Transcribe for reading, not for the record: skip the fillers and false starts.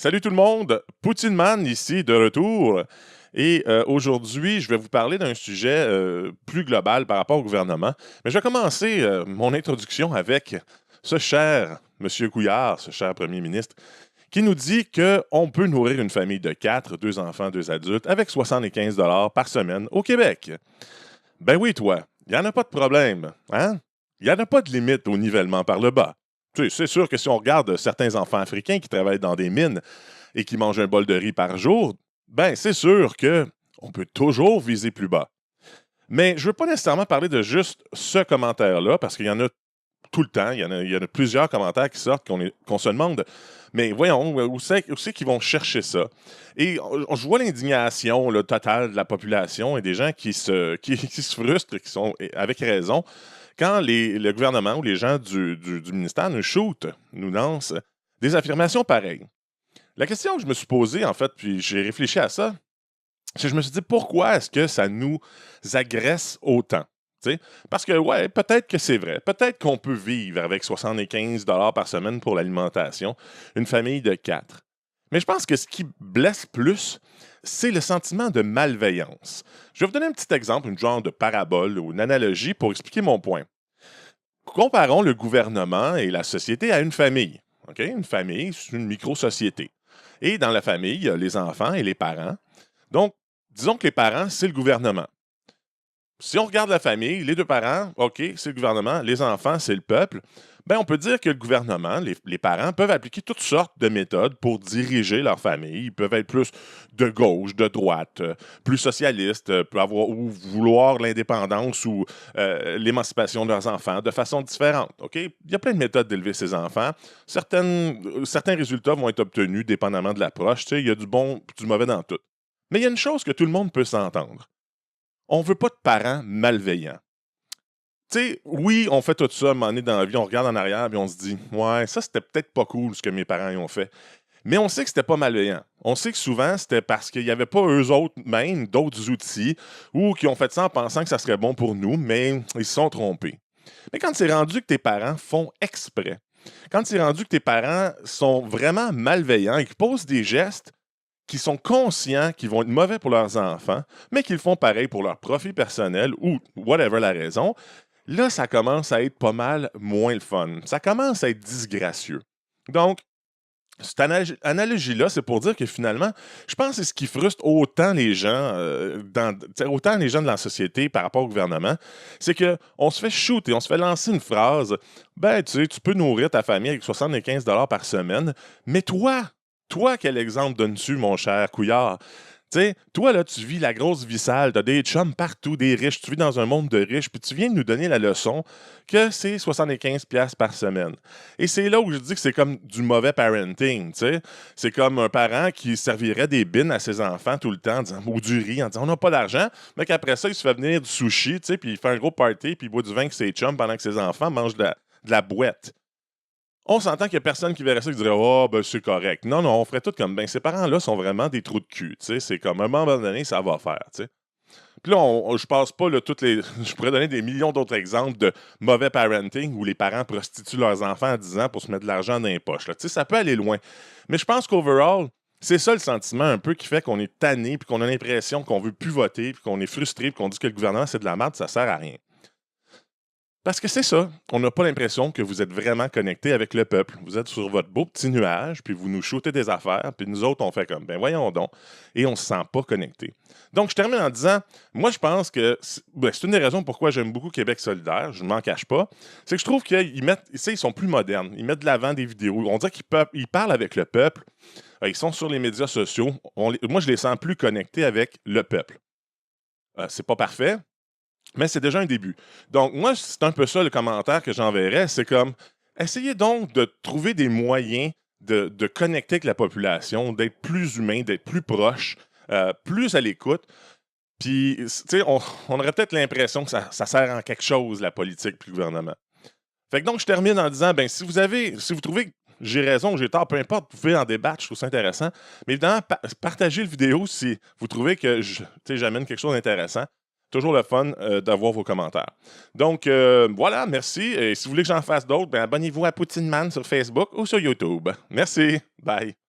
Salut tout le monde, Poutine Man ici de retour. Et aujourd'hui, je vais vous parler d'un sujet plus global par rapport au gouvernement. Mais je vais commencer mon introduction avec ce cher Monsieur Couillard, ce cher Premier ministre, qui nous dit qu'on peut nourrir une famille de 4, 2 enfants, 2 adultes, avec 75 par semaine au Québec. Ben oui, toi, il n'y en a pas de problème, hein? Il n'y en a pas de limite au nivellement par le bas. Tu sais, c'est sûr que si on regarde certains enfants africains qui travaillent dans des mines et qui mangent un bol de riz par jour, ben c'est sûr que on peut toujours viser plus bas. Mais je ne veux pas nécessairement parler de juste ce commentaire-là, parce qu'il y en a tout le temps. Il y en a plusieurs commentaires qui sortent qu'on se demande, mais voyons, où c'est qu'ils vont chercher ça? Et je vois l'indignation totale de la population et des gens qui se frustrent, qui sont avec raison, quand le gouvernement ou les gens du ministère nous shootent, nous lancent des affirmations pareilles. La question que je me suis posée, en fait, puis j'ai réfléchi à ça, c'est que je me suis dit pourquoi est-ce que ça nous agresse autant? T'sais? Parce que, ouais, peut-être que c'est vrai. Peut-être qu'on peut vivre avec 75 par semaine pour l'alimentation, une famille de 4. Mais je pense que ce qui blesse plus, c'est le sentiment de malveillance. Je vais vous donner un petit exemple, une genre de parabole ou une analogie pour expliquer mon point. Comparons le gouvernement et la société à une famille. OK? Une famille, c'est une micro-société. Et dans la famille, il y a les enfants et les parents. Donc, disons que les parents, c'est le gouvernement. Si on regarde la famille, les deux parents, OK, c'est le gouvernement, les enfants, c'est le peuple, ben on peut dire que le gouvernement, les parents peuvent appliquer toutes sortes de méthodes pour diriger leur famille. Ils peuvent être plus de gauche, de droite, plus socialistes, peuvent avoir ou vouloir l'indépendance ou l'émancipation de leurs enfants de façon différente. OK? Il y a plein de méthodes d'élever ses enfants. Certains résultats vont être obtenus dépendamment de l'approche. Tu sais, il y a du bon et du mauvais dans tout. Mais il y a une chose que tout le monde peut s'entendre. On ne veut pas de parents malveillants. Tu sais, oui, on fait tout ça à un moment donné dans la vie, on regarde en arrière et on se dit ouais, ça c'était peut-être pas cool ce que mes parents y ont fait. Mais on sait que c'était pas malveillant. On sait que souvent c'était parce qu'il n'y avait pas eux autres même d'autres outils ou qui ont fait ça en pensant que ça serait bon pour nous, mais ils se sont trompés. Mais quand c'est rendu que tes parents font exprès, quand c'est rendu que tes parents sont vraiment malveillants et qu'ils posent des gestes qui sont conscients qu'ils vont être mauvais pour leurs enfants, mais qu'ils font pareil pour leur profit personnel ou whatever la raison, là, ça commence à être pas mal moins le fun. Ça commence à être disgracieux. Donc, cette analogie-là, c'est pour dire que finalement, je pense que c'est ce qui frustre autant les gens, autant les gens de la société par rapport au gouvernement, c'est qu'on se fait shooter, on se fait lancer une phrase, ben, tu sais, tu peux nourrir ta famille avec 75 par semaine, mais toi, quel exemple donnes-tu, mon cher Couillard? Tu sais, toi, là, tu vis la grosse vie sale, t'as des chums partout, des riches, tu vis dans un monde de riches, puis tu viens de nous donner la leçon que c'est 75 pièces par semaine. Et c'est là où je dis que c'est comme du mauvais parenting, tu sais. C'est comme un parent qui servirait des bines à ses enfants tout le temps, ou du riz, en disant on n'a pas d'argent, mais qu'après ça, il se fait venir du sushi, tu sais, puis il fait un gros party, puis il boit du vin avec ses chums pendant que ses enfants mangent de la boîte. On s'entend qu'il n'y a personne qui verrait ça et qui dirait oh, ben c'est correct. Non, non, on ferait tout comme ben ces parents-là sont vraiment des trous de cul. Tu sais, c'est comme à un moment donné, ça va faire. Tu sais. Puis là, je passe pas là, toutes les. Je pourrais donner des millions d'autres exemples de mauvais parenting où les parents prostituent leurs enfants à 10 ans pour se mettre de l'argent dans les poches. Là. Tu sais, ça peut aller loin. Mais je pense qu'overall, c'est ça le sentiment un peu qui fait qu'on est tanné, puis qu'on a l'impression qu'on veut plus voter, puis qu'on est frustré, puis qu'on dit que le gouvernement c'est de la merde, ça sert à rien. Parce que c'est ça, on n'a pas l'impression que vous êtes vraiment connecté avec le peuple. Vous êtes sur votre beau petit nuage, puis vous nous shootez des affaires, puis nous autres, on fait comme, ben voyons donc, et on ne se sent pas connecté. Donc, je termine en disant, moi, je pense que c'est une des raisons pourquoi j'aime beaucoup Québec solidaire, je ne m'en cache pas, c'est que je trouve ils sont plus modernes, ils mettent de l'avant des vidéos, on dirait qu'ils parlent avec le peuple, ils sont sur les médias sociaux, moi, je les sens plus connectés avec le peuple. C'est pas parfait, mais c'est déjà un début. Donc, moi, c'est un peu ça le commentaire que j'enverrais. C'est comme, essayez donc de trouver des moyens de connecter avec la population, d'être plus humain, d'être plus proche, plus à l'écoute. Puis, tu sais, on aurait peut-être l'impression que ça sert en quelque chose, la politique puis le gouvernement. Fait que donc, je termine en disant, ben si vous trouvez que j'ai raison ou j'ai tort, peu importe, vous pouvez en débattre, je trouve ça intéressant. Mais évidemment, partagez le vidéo si vous trouvez que j'amène quelque chose d'intéressant. Toujours le fun d'avoir vos commentaires. Donc, voilà, merci. Et si vous voulez que j'en fasse d'autres, ben, abonnez-vous à Poutine Man sur Facebook ou sur YouTube. Merci. Bye.